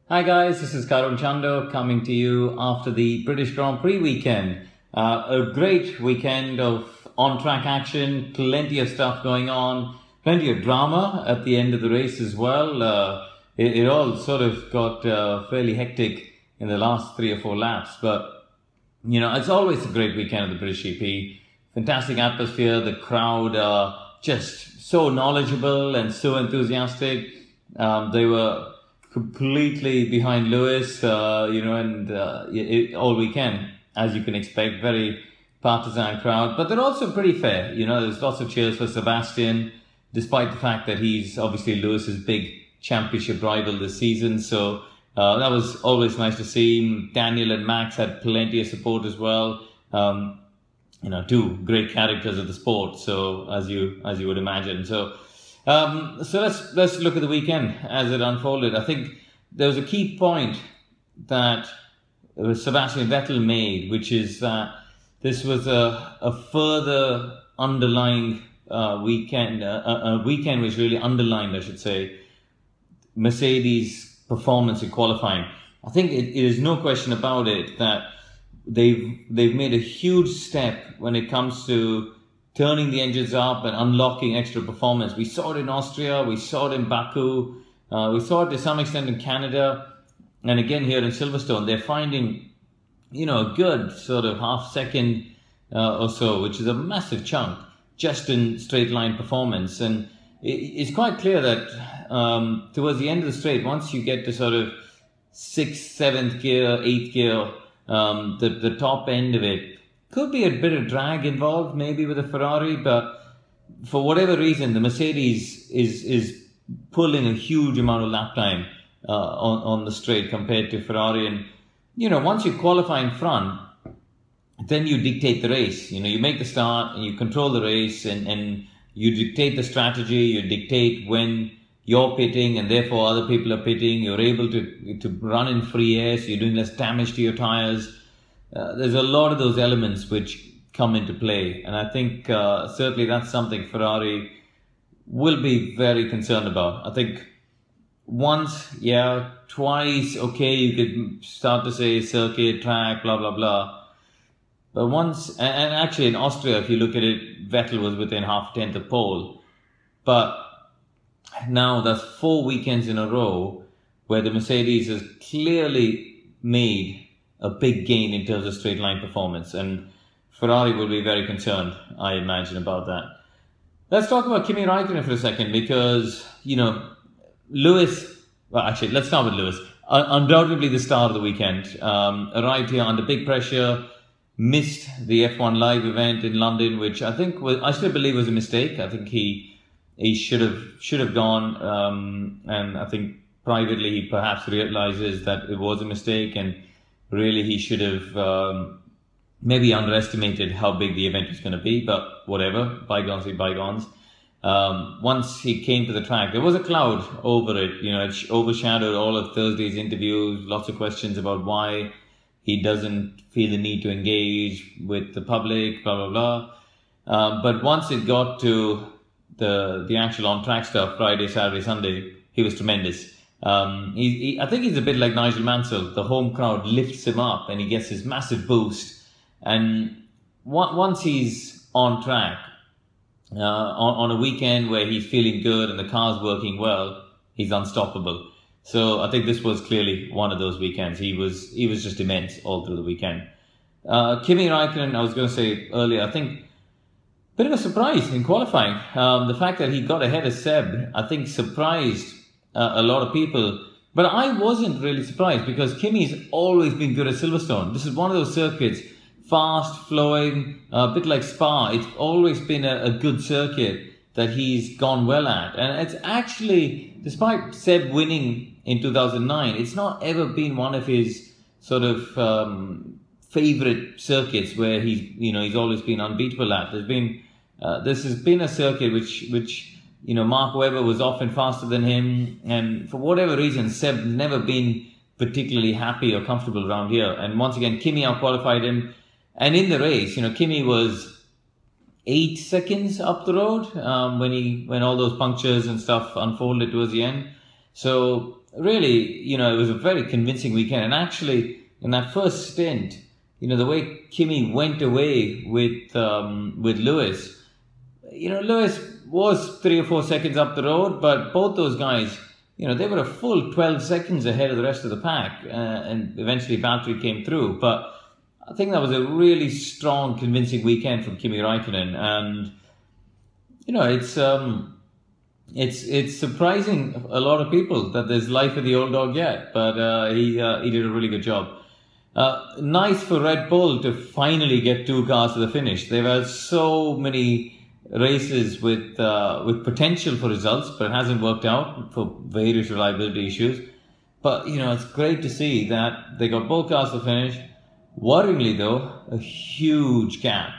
Hi guys, this is Karun Chandhok coming to you after the British Grand Prix weekend. A great weekend of on-track action, plenty of stuff going on, plenty of drama at the end of the race as well. It all sort of got fairly hectic in the last 3 or 4 laps, but you know, it's always a great weekend at the British GP. Fantastic atmosphere, the crowd are just so knowledgeable and so enthusiastic. They were completely behind Lewis, all weekend, as you can expect. Very partisan crowd, but they're also pretty fair. You know, there's lots of cheers for Sebastian, despite the fact that he's obviously Lewis's big championship rival this season. So that was always nice to see. Daniel and Max had plenty of support as well. Two great characters of the sport. So as you would imagine. So let's look at the weekend as it unfolded. I think there was a key point that Sebastian Vettel made, which is that this was a further underlying weekend, a weekend which really underlined, I should say, Mercedes' performance in qualifying. I think it is no question about it that they've made a huge step when it comes to turning the engines up and unlocking extra performance. We saw it in Austria, we saw it in Baku, we saw it to some extent in Canada, and again here in Silverstone. They're finding, a good sort of half second or so, which is a massive chunk, just in straight line performance. And it's quite clear that towards the end of the straight, once you get to sort of 6th, 7th gear, 8th gear, the top end of it, could be a bit of drag involved, maybe with a Ferrari, but for whatever reason, the Mercedes is pulling a huge amount of lap time on the straight compared to Ferrari. And once you qualify in front, then you dictate the race. You make the start and you control the race, and you dictate the strategy. You dictate when you're pitting, and therefore other people are pitting. You're able to run in free air, so you're doing less damage to your tires. There's a lot of those elements which come into play, and I think certainly that's something Ferrari will be very concerned about. I think once, twice, okay, you could start to say circuit, track, blah, blah, blah. But once, and actually in Austria, if you look at it, Vettel was within half tenth of pole. But now that's 4 weekends in a row where the Mercedes has clearly made a big gain in terms of straight line performance, and Ferrari will be very concerned, I imagine, about that. Let's talk about Kimi Raikkonen for a second, because Lewis. Well, actually, let's start with Lewis. Undoubtedly, the star of the weekend arrived here under big pressure, missed the F1 Live event in London, which I still believe was a mistake. I think he should have gone, and I think privately he perhaps realizes that it was a mistake, and really he should have maybe underestimated how big the event was going to be, but whatever, bygones be bygones. Once he came to the track, there was a cloud over it. It overshadowed all of Thursday's interviews, lots of questions about why he doesn't feel the need to engage with the public, blah, blah, blah. But once it got to the actual on-track stuff, Friday, Saturday, Sunday, he was tremendous. I think he's a bit like Nigel Mansell. The home crowd lifts him up and he gets this massive boost. And once he's on track, on a weekend where he's feeling good and the car's working well, he's unstoppable. So I think this was clearly one of those weekends. He was just immense all through the weekend. Kimi Raikkonen, I was going to say earlier, I think bit of a surprise in qualifying. The fact that he got ahead of Seb, I think surprised a lot of people. But I wasn't really surprised, because Kimi's always been good at Silverstone. This is one of those circuits, fast, flowing, a bit like Spa. It's always been a good circuit that he's gone well at. And it's actually, despite Seb winning in 2009, it's not ever been one of his sort of favorite circuits where he's always been unbeatable at. This has been a circuit which Mark Webber was often faster than him, and for whatever reason, Seb's never been particularly happy or comfortable around here. And once again, Kimi out-qualified him, and in the race, Kimi was 8 seconds up the road when all those punctures and stuff unfolded towards the end. So really, it was a very convincing weekend. And actually, in that first stint, the way Kimi went away with Lewis, Lewis was 3 or 4 seconds up the road, but both those guys, they were a full 12 seconds ahead of the rest of the pack, and eventually Valtteri came through. But I think that was a really strong, convincing weekend from Kimi Räikkönen, and it's surprising a lot of people that there's life in the old dog yet, but he did a really good job. Nice for Red Bull to finally get 2 cars to the finish. They've had so many races with potential for results, but it hasn't worked out for various reliability issues. But it's great to see that they got both cars to finish. Worryingly though, a huge gap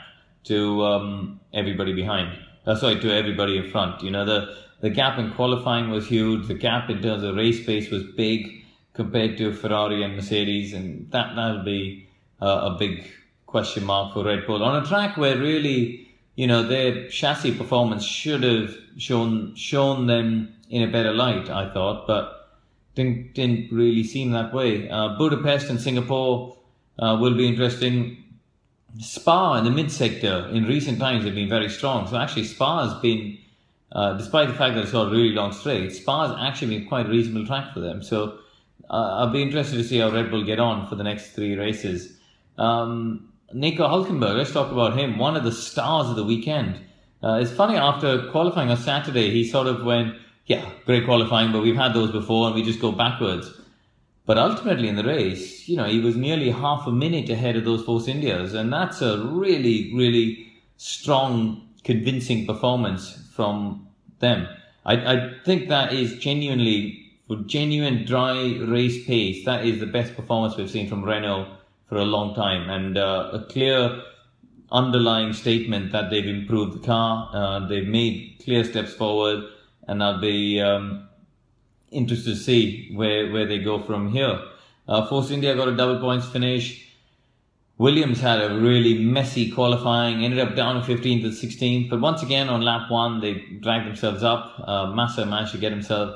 to everybody behind. To everybody in front. The gap in qualifying was huge. The gap in terms of race pace was big compared to Ferrari and Mercedes, and that'll be a big question mark for Red Bull on a track where really, their chassis performance should have shown them in a better light, I thought, but didn't really seem that way. Budapest and Singapore will be interesting. Spa in the mid-sector in recent times have been very strong. So actually Spa has been, despite the fact that it's got a really long straight, Spa has actually been quite a reasonable track for them. So I'll be interested to see how Red Bull get on for the next 3 races. Nico Hülkenberg, let's talk about him. One of the stars of the weekend. It's funny, after qualifying on Saturday, he sort of went, yeah, great qualifying, but we've had those before and we just go backwards. But ultimately in the race, he was nearly half a minute ahead of those Force Indias, and that's a really, really strong, convincing performance from them. I think that is genuine dry race pace. That is the best performance we've seen from Renault for a long time, and a clear underlying statement that they've improved the car. They've made clear steps forward, and I'll be interested to see where they go from here. Force India got a double points finish. Williams had a really messy qualifying, ended up down in 15th and 16th, but once again on lap 1 they dragged themselves up. Massa managed to get himself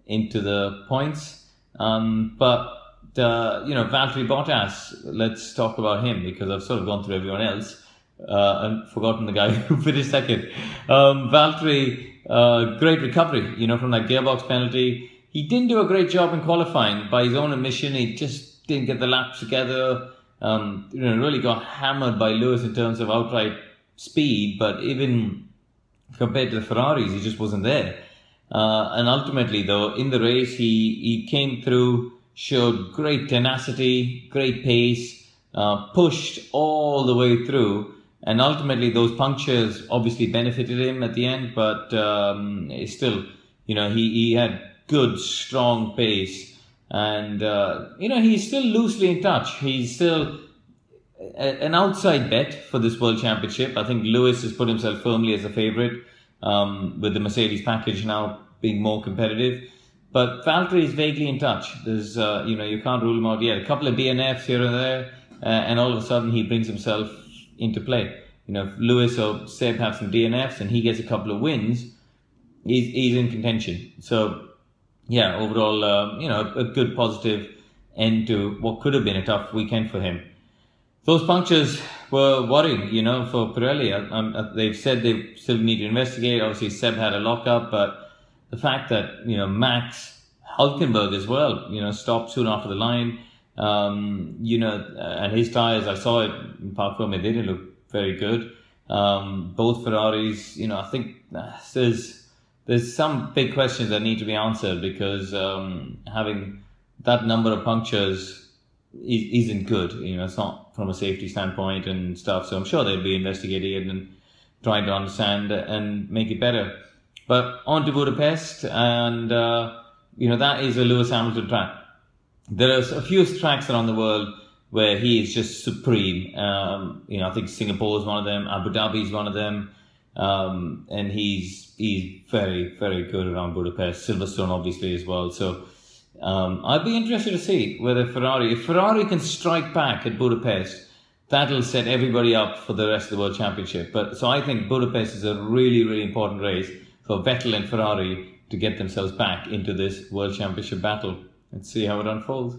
into the points, but Valtteri Bottas, let's talk about him, because I've sort of gone through everyone else and forgotten the guy who finished second. Valtteri, great recovery, from that gearbox penalty. He didn't do a great job in qualifying. By his own admission, he just didn't get the laps together. Really got hammered by Lewis in terms of outright speed, but even compared to the Ferraris, he just wasn't there. And ultimately, though, in the race, he came through, showed great tenacity, great pace, pushed all the way through, and ultimately those punctures obviously benefited him at the end, but still, he had good, strong pace, and he's still loosely in touch. He's still an outside bet for this World Championship. I think Lewis has put himself firmly as a favourite, with the Mercedes package now being more competitive. But Valtteri is vaguely in touch. There's, you can't rule him out yet. A couple of DNFs here and there, and all of a sudden he brings himself into play. If Lewis or Seb have some DNFs and he gets a couple of wins, he's in contention. So, yeah, overall, a good positive end to what could have been a tough weekend for him. Those punctures were worrying, for Pirelli. They've said they still need to investigate. Obviously, Seb had a lockup, but the fact that, Max Hülkenberg as well, stopped soon after the line, and his tyres, I saw it in Park Fermé, they didn't look very good. Both Ferraris, I think there's some big questions that need to be answered, because having that number of punctures isn't good. It's not from a safety standpoint and stuff. So I'm sure they'll be investigating it and trying to understand and make it better. But on to Budapest, and that is a Lewis Hamilton track. There are a few tracks around the world where he is just supreme. I think Singapore is one of them, Abu Dhabi is one of them, and he's very, very good around Budapest. Silverstone obviously as well. So I'd be interested to see whether if Ferrari can strike back at Budapest, that'll set everybody up for the rest of the World Championship. So I think Budapest is a really, really important race for Vettel and Ferrari to get themselves back into this World Championship battle. Let's see how it unfolds.